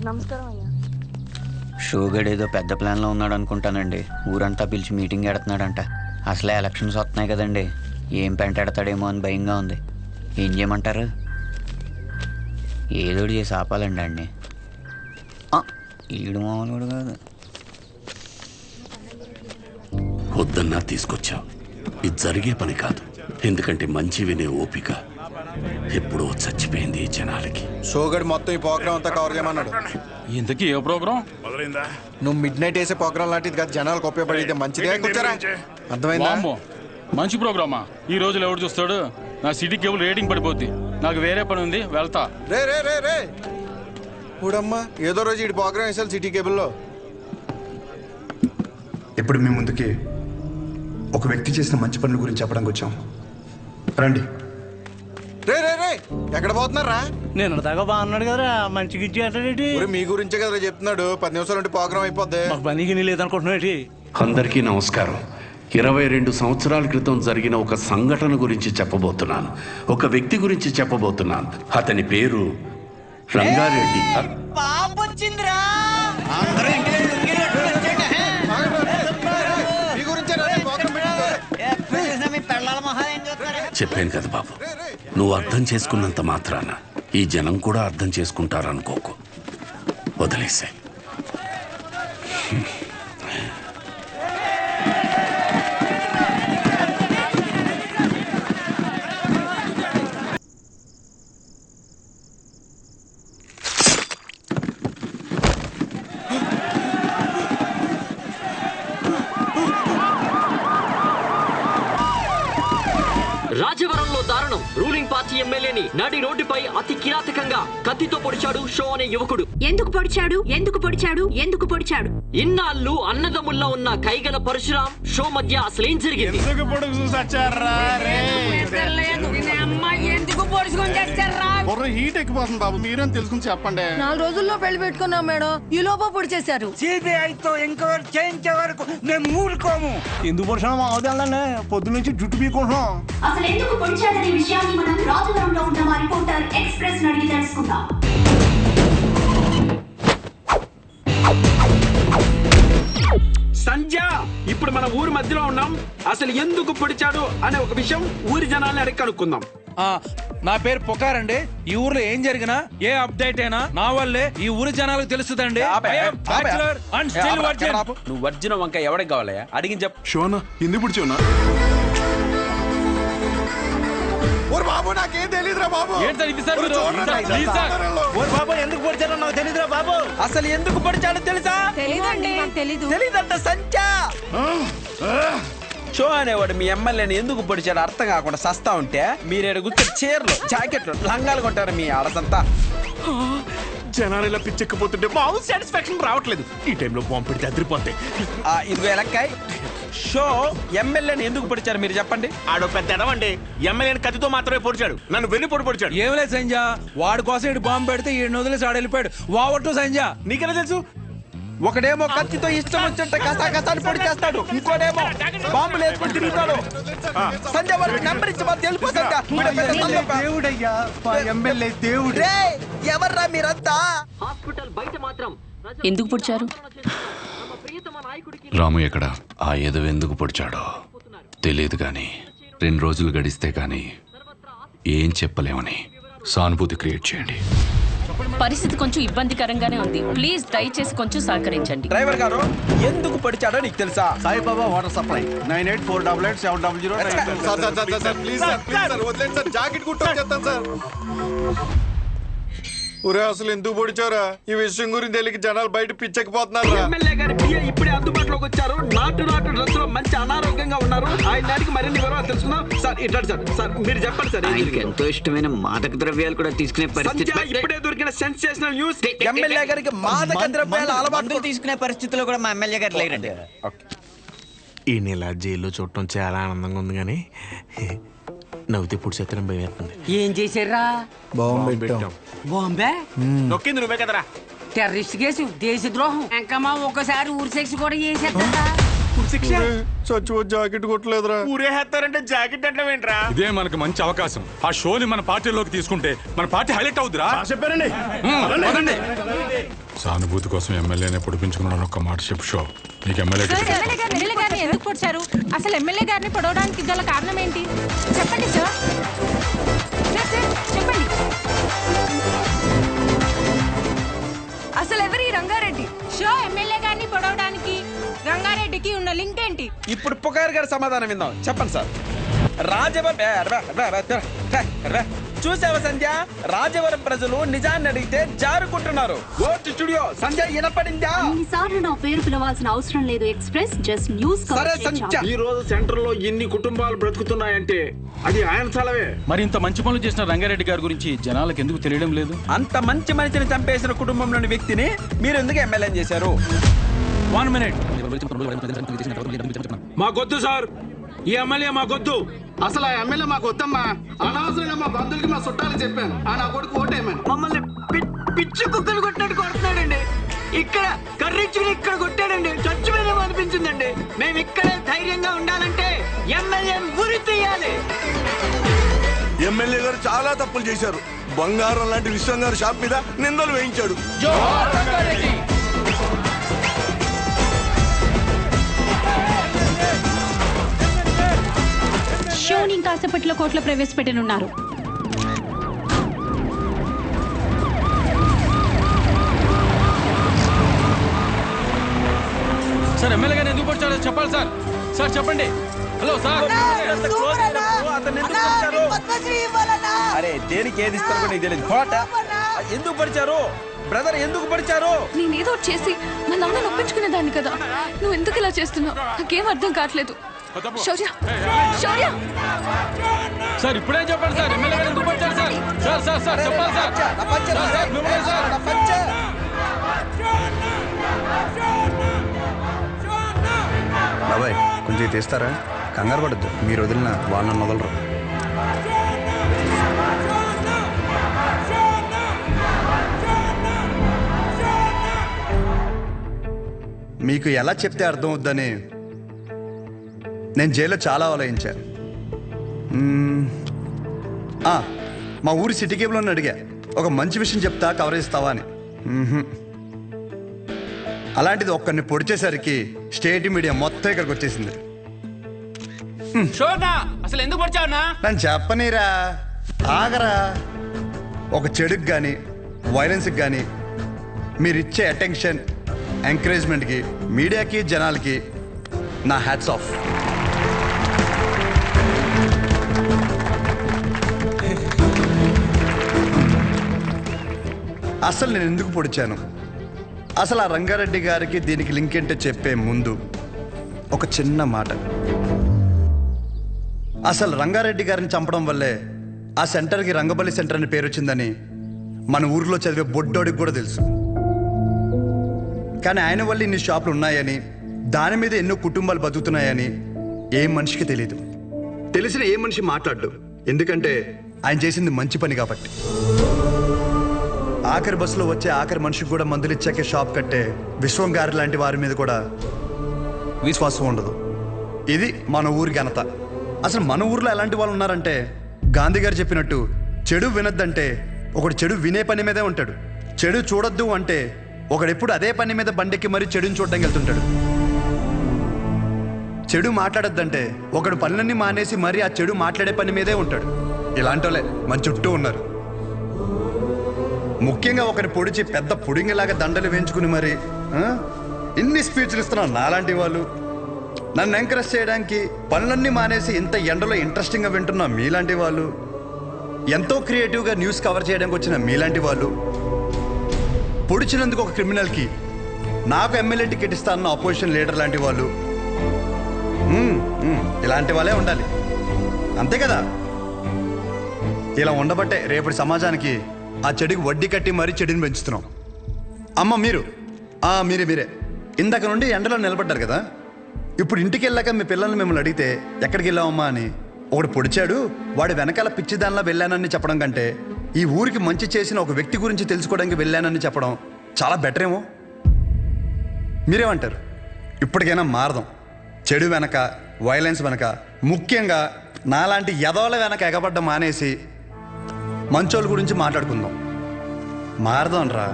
నమస్కారం అయ్యా. షోగడ్ ఏదో పెద్ద ప్లాన్లో ఉన్నాడు అనుకుంటానండి. ఊరంతా పిలిచి మీటింగ్ ఎడుతున్నాడంట. అసలే ఎలక్షన్స్ వస్తున్నాయి కదండి, ఏం పెంటాడతాడేమో అని భయంగా ఉంది. ఏం చేయమంటారు? ఏదోటి చేసి ఆపాలండి అండి. ఈడు మామూలు కాదు. వద్దన్నా తీసుకొచ్చావు. ఇది జరిగే పని కాదు. ఎందుకంటే మంచి వినే ఓపిక ఎప్పుడో చచ్చిపోయింది ఈ జనాలకి. షోగడ్ మొత్తం ఈ ప్రోగ్రామ్ అంతా కవర్ చేయమన్నాడు. ఇంతకీ ఏ ప్రోగ్రామ్? నువ్వు మిడ్ నైట్ వేసే ప్రోగ్రామ్ లాంటిది కాదు, జనాలకు ఉపయోగపడితే మంచిదే. కూర్చోరా, అర్థమైందా? మంచి ప్రోగ్రామా? ఈ రోజులు ఎవడు చూస్తాడు? నా సిటీ కేబుల్ రేటింగ్ పడిపోద్ది. నాకు వేరే పని ఉంది, వెళ్తా. రే రే రే రే చూడమ్మా, ఏదో రోజు ఈ ప్రోగ్రామ్ వేసాలి సిటీ కేబుల్లో. ఇప్పుడు మీ ముందుకి ఒక వ్యక్తి చేసిన మంచి పనుల గురించి చెప్పడానికి వచ్చాం. రండి. రే రే రే ఎక్కడ పోతున్నారా? నేను దాకా బాగున్నాడు కదరా, మంచి గిచ్చి అంటే మీ గురించే కదా చెప్తున్నాడు. 10 నిమిషాలు ఉంటే ప్రోగ్రామ్ అయిపోద్ది. మాకు పనికి లేదనుకుంటున్నాడు. అందరికీ నమస్కారం. 22 సంవత్సరాల క్రితం జరిగిన ఒక సంఘటన గురించి చెప్పబోతున్నాను. ఒక వ్యక్తి గురించి చెప్పబోతున్నాను. అతని పేరు రంగారెడ్డి. చెప్పాను కదా బాబు, నువ్వు అర్థం చేసుకున్నంత మాత్రాన ఈ జనం కూడా అర్థం చేసుకుంటారనుకోకు. వదిలేసే. రాజవరంలో దారుణం. రూలింగ్ పార్టీ ఎమ్మెల్యేని నడి రోడ్డుపై అతి కిరాతకంగా కత్తితో పొడిచాడు షో అనే యువకుడు. ఎందుకు పొడిచాడు? ఎందుకు పొడిచాడు? ఎందుకు పొడిచాడు? ఇన్నాళ్ళు అన్నదమ్ముల్లో ఉన్న కైగల పరశురాం షో మధ్య అసలేం జరిగింది? హీట్ ఎక్కిపోతుంది బాబు, మీరేం తెలుసుకుని చెప్పండి. 4 రోజుల్లో పెళ్లి పెట్టుకున్నాం మేడం, ఈ లోపల పొడి చేశారు. సిబిఐతో ఎంక్వైరీ చేయించే వరకు మేము ఊరుకోము. ఎందుకు పొడిచాము మా అవదాలనే పొద్దు నుంచి జుట్టు పీకుంటున్నాం. అసలు ఎందుకు పొడిచాడనే విషయాన్ని మనం రాజవరంలో ఉన్న మా రిపోర్టర్ ఎక్స్ప్రెస్ అడిగి తెలుసుకుందాం. సంజ, ఇప్పుడు మన ఊరి మధ్యలో ఉన్నాం. అసలు ఎందుకు పొడిచాడు అనే ఒక విషయం ఊరి జనాల్ని అడిగి కనుక్కుందాం. నా పేరు పొకారండి. ఈ ఊర్లో ఏం జరిగినా ఏ అప్డేట్ అయినా నా వల్లే ఈ ఊరి జనాలకు తెలుస్తుందండి. నువ్వు వర్జిన వంక ఎవరికి కావాలయ్యా అడిగి చెప్పు. షోనా ఎందుకు పుడిచోనా? బాబు నాకేం తెలీదురా బాబు. బాబు ఎందుకు పొడిచాడో నాకు తెలీదురా బాబు. అసలు ఎందుకు పొడిచాడో తెలుసా? తెలీదంట సంచా. షో అనేవాడు మీ ఎమ్మెల్యేని ఎందుకు పొడిచాడు అర్థం కాకుండా సస్తా ఉంటే మీరేడు గుర్తు చీరలు జాకెట్లు లంగాలు కొట్టారు మీ ఆడసంతా. జనాలు ఇలా పిచ్చెక్కిపోతుంటే మామూలు సాటిస్ఫాక్షన్ రావట్లేదు. ఈ టైంలో బాంబు పెడితే అదిరిపోతాయి. ఇదిగో ఎలక్కాయ్, షో ఎమ్మెల్యేని ఎందుకు పొడిచారు మీరు చెప్పండి. ఆడో పెద్ద ఎడవండి, ఎమ్మెల్యేని కత్తితో మాత్రమే పొడిచాడు, నన్ను వెన్ను పొడిచాడు. ఏం లేదు సంజ, వాడి కోసం ఇటు బాంబు పెడితే ఈ వదిలేసి ఆడ వెళ్ళిపోయాడు. వావట్టు సంజ. నీకెలా తెలుసు? ఒకడేమో కత్తితో ఇష్టం వచ్చినట్టు కసాకసాన్ని పొడి చేస్తాడు, ఇంకోడేమో బాంబులు వేసుకొని తిరుగుతాడు. సంజయ్ వాళ్ళకి నెంబర్ ఇచ్చి వాళ్ళు తెలిపోతుంటా. దేవుడయ్యా, ఎమ్మెల్యే దేవుడు. ఎవర్రా మీరంతా? హాస్పిటల్ బయట మాత్రం ఎందుకు పొడిచారు? రాము ఎక్కడ? ఆ ఎదవ ఎందుకు పొడిచాడో తెలియదు కానీ 2 రోజులు గడిస్తే కానీ ఏం చెప్పలేమని సానుభూతి క్రియేట్ చేయండి. పరిస్థితి కొంచెం ఇబ్బందికరంగానే ఉంది. ప్లీజ్ దయచేసి కొంచెం సహకరించండి. డ్రైవర్ గారు ఎందుకు పొడిచాడో నీకు తెలుసా? Saibaba water supply 98488700. Please sir, please sir, వదిలేండి సార్, జాకెట్ కుట్టు చెప్తాను సార్. ఒరే అసలు ఎందుకు పొడిచారా? ఈ విషయం గురించి తెలియక జనాలు బయట పిచ్చెక్కిపోతున్నారు. ఎమ్మెల్యే గారి పిఏ ఇప్పుడే అందుబాటులోకి వచ్చారు. నాటు డ్రెస్ లో మంచి అనారోగ్యంగా ఉన్నారు. ఆయన అడిగి మరిన్ని వివరాలు తెలుసుకుందాం. సార్ ఇట్లాంటి సార్ మీరు చెప్పండి సార్. ఎంతో ఇష్టమైన మాదక ద్రవ్యాలు కూడా తీసుకునే పరిస్థితి. ఇప్పుడే దొరికిన సెన్సేషనల్ న్యూస్. ఎమ్మెల్యే గారికి మాదక ద్రవ్యాల అలవాటు తీసుకునే పరిస్థితిలో కూడా మా ఎమ్మెల్యే గారు లేరండి. ఈ నెల జైల్లో చూడటం చాలా ఆనందంగా ఉంది కానీ నవ్వుతే పుడి చేతనం భయపడుతుంది. ఏం చేశారా? బాంబే నొక్కింది నువ్వే కదరా. టెర్రరిస్ట్ కేసు, దేశద్రోహం, ఇంకా మా ఒక్కసారి ఊరి సెక్స్ కూడా చేసేస్తా. శిక్ష చచ్చి జాకెట్ కొట్టలేదురా. ఊరేస్తారంటే జాకెట్ అంటే ఏంట్రా? ఇదే మనకి మంచి అవకాశం. ఆ షోని మన పార్టీలోకి తీసుకుంటే మన పార్టీ హైలైట్ అవుతురా. చెప్పారండి. సానుభూతి కోసం ఎమ్మెల్యేనే పొడిపించుకున్నాను. ఒక్క మాట చెప్పు షో. నీకు ఎమ్మెల్యే గారిని ఎందుకు పొడిచారు? అసలు ఎమ్మెల్యే గారిని పొడవడానికి గల కారణం ఏంటి? చెప్పండి సార్. చెప్పండి. అసలు ఎవరి రంగారెడ్డి? షో ఎమ్మెల్యే గారిని పొడవడానికి రంగారెడ్డికి ఉన్న లింక్ ఏంటి? ఇప్పుడు పుకార్ గారి సమాధానం విందాం. చెప్పండి సార్. చూసావా సంధ్య, రాజవరం ప్రజలు నిజాన్ని అడిగితే జారుకుంటున్నారు. స్టూడియో సంధ్య వినపడిందా? ఇన్నిసార్లు నా పేరు పిలవాల్సిన అవసరం లేదు. Express just news. ఈ రోజు సెంటర్ లో ఎన్ని కుటుంబాలు బ్రతుకుతున్నాయంటే అది ఆయన చలవే. మరి ఇంత మంచి పనులు చేసిన రంగారెడ్డి గారి గురించి జనాలకు ఎందుకు తెలియడం లేదు? అంత మంచి మనిషిని చంపేసిన కుటుంబంలోని వ్యక్తిని మీరు ఎందుకు ఎమ్మెల్యే చేశారు? 1 minute. మాకొద్దు సార్, ఈ ఎమ్మెల్యే మాకొద్దు. అసలు ఆ ఎమ్మెల్యే మాకు వద్దమ్మా. అనవసరంగా మా బంధువులకి మా చుట్టాలు చెప్పాను. ఆ నా కొడుకు ఓటేమని మమ్మల్ని పిచ్చి కుక్కలు కొట్టినట్టు కొడుతున్నాడండి. ఇక్కడ కర్రీచ్చుకుని ఇక్కడ కొట్టాడండి. చచ్చిపోయినా అనిపించిందండి. మేము ఇక్కడే ధైర్యంగా ఉండాలంటే ఎమ్మెల్యే ఉరి తీయాలి. ఎమ్మెల్యే గారు చాలా తప్పులు చేశారు. బంగారం లాంటి విశ్వం గారు షాప్ మీద నిందలు వేయించాడు. షోని కాసేపట్లో కోర్టులో ప్రవేశపెట్టనున్నారు. సార్ ఎమ్మెల్యే గారిని ఎందుకు పొడిచారో చెప్పాలి సార్. సార్ చెప్పండి. Hello sir. అరే దేనికి ఏది ఇస్తారో నీకు తెలియదు. ఎందుకు పడిచారు బ్రదర్? ఎందుకు పడిచారు? నేనేదో చేసి మా నాన్న నొప్పించుకునేదాన్ని కదా. నువ్వు ఎందుకు ఇలా చేస్తున్నావు? నాకేం అర్థం కావట్లేదు. శౌర్య, శౌర్య. సార్ ఇప్పుడే చెప్పండి సార్. ఎమ్మెల్యే గారు ఎందుకు పడిచారు సార్? సార్ సార్ సార్ చెప్పాలి సార్. బాబాయ్ కొంచెం తీస్తారా? కంగారు పడద్దు. మీరు వదిలిన వాళ్ళని వదలరు. మీకు ఎలా చెప్తే అర్థం అవుద్దని నేను జైల్లో చాలా ఆలోచించా. మా ఊరి సిటీ కేబుల్ అని అడిగా, ఒక మంచి విషయం చెప్తా కవర్ చేస్తావా అని. అలాంటిది ఒక్కరిని పొడిచేసరికి స్టేట్ మీడియా మొత్తం ఇక్కడికి వచ్చేసింది. అసలు ఎందుకు పడిచావునా? నన్ను చెప్పనీరా, ఆగరా. ఒక చెడుకు కానీ వైలెన్స్కి కానీ మీరిచ్చే అటెన్షన్, ఎంకరేజ్మెంట్కి మీడియాకి జనాలకి నా హ్యాట్స్ ఆఫ్. అసలు నేను ఎందుకు పొడిచాను, అసలు ఆ రంగారెడ్డి గారికి దీనికి లింక్ ఏంటో చెప్పే ముందు ఒక చిన్న మాట. అసలు రంగారెడ్డి గారిని చంపడం వల్లే ఆ సెంటర్కి రంగబల్లి సెంటర్ అని పేరు వచ్చిందని మన ఊరిలో చదివే బొడ్డోడికి కూడా తెలుసు. కానీ ఆయన వల్ల ఇన్ని షాపులు ఉన్నాయని, దాని మీద ఎన్నో కుటుంబాలు బతుకుతున్నాయని ఏ మనిషికి తెలియదు. తెలిసిన ఏ మనిషి మాట్లాడు, ఎందుకంటే ఆయన చేసింది మంచి పని కాబట్టి. ఆఖరి బస్సులో వచ్చే ఆఖరి మనిషికి కూడా మందులు ఇచ్చాకే షాప్ కట్టే విశ్వం గారి లాంటి వారి మీద కూడా విశ్వాసం ఉండదు. ఇది మన ఊరి ఘనత. అసలు మన ఊర్లో ఎలాంటి వాళ్ళు ఉన్నారంటే, గాంధీ గారు చెప్పినట్టు చెడు వినొద్దంటే ఒకడు చెడు వినే పని మీదే ఉంటాడు. చెడు చూడొద్దు అంటే ఒకడెప్పుడు అదే పని మీద బండెక్కి మరీ చెడుని చూడడానికి వెళ్తుంటాడు. చెడు మాట్లాడొద్దంటే ఒకడు పనులన్నీ మానేసి మరీ ఆ చెడు మాట్లాడే పని మీదే ఉంటాడు. ఇలాంటి వాళ్ళే మన చుట్టూ ఉన్నారు. ముఖ్యంగా ఒకరి పొడిచి పెద్ద పుడింగిలాగా దండలు వేయించుకుని మరి ఇన్ని స్పీచ్లు ఇస్తున్నారు నాలాంటి వాళ్ళు. నన్ను ఎంకరేజ్ చేయడానికి పనులన్నీ మానేసి ఇంత ఎండలో ఇంట్రెస్టింగ్గా వింటున్న మీలాంటి వాళ్ళు, ఎంతో క్రియేటివ్గా న్యూస్ కవర్ చేయడానికి వచ్చిన మీలాంటి వాళ్ళు, పొడిచినందుకు ఒక క్రిమినల్కి నాకు ఎమ్మెల్యే టికెట్ ఇస్తానన్న అపోజిషన్ లీడర్ లాంటి వాళ్ళు, ఇలాంటి వాళ్ళే ఉండాలి. అంతే కదా? ఇలా ఉండబట్టే రేపటి సమాజానికి ఆ చెడుకి వడ్డీ కట్టి మరీ చెడుని పెంచుతున్నాం. అమ్మ మీరే ఇందాక నుండి ఎండలో నిలబడ్డారు కదా. ఇప్పుడు ఇంటికి వెళ్ళాక మీ పిల్లల్ని మిమ్మల్ని అడిగితే ఎక్కడికి వెళ్ళామమ్మా అని, ఒకడు పొడిచాడు వాడి వెనకాల పిచ్చి దానిలా వెళ్ళానని చెప్పడం కంటే ఈ ఊరికి మంచి చేసిన ఒక వ్యక్తి గురించి తెలుసుకోవడానికి వెళ్ళానని చెప్పడం చాలా బెటర్ ఏమో. మీరేమంటారు? ఇప్పటికైనా మారదాం. చెడు వెనక, వైలెన్స్ వెనక, ముఖ్యంగా నాలాంటి యదవల వెనక ఎగబడ్డ మానేసి మంచోళ్ళ గురించి మాట్లాడుకుందాం. మారదాం రా.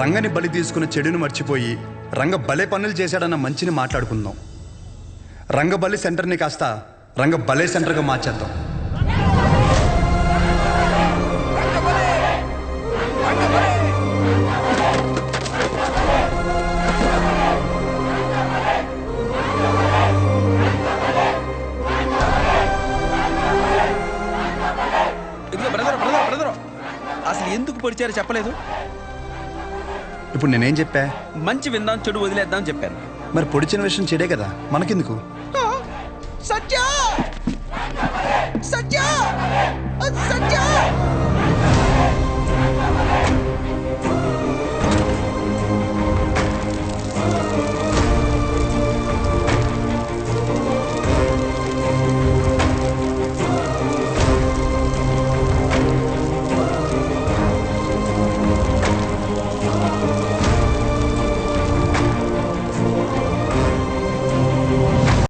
రంగని బలి తీసుకున్న చెడుని మర్చిపోయి రంగ భలే పనులు చేశాడన్న మంచిని మాట్లాడుకుందాం. రంగబలి సెంటర్ని కాస్త రంగ భలే సెంటర్గా మార్చేద్దాం. ఇదిగో బ్రదర్ అసలు ఎందుకు పొడిచారో చెప్పలేదు. ఇప్పుడు నేనేం చెప్పా? మంచి విందాం, చెడు వదిలేద్దాం చెప్పాను. మరి పొడిచిన విషయం చెడే కదా, మనకెందుకు? సత్య సత్య సత్య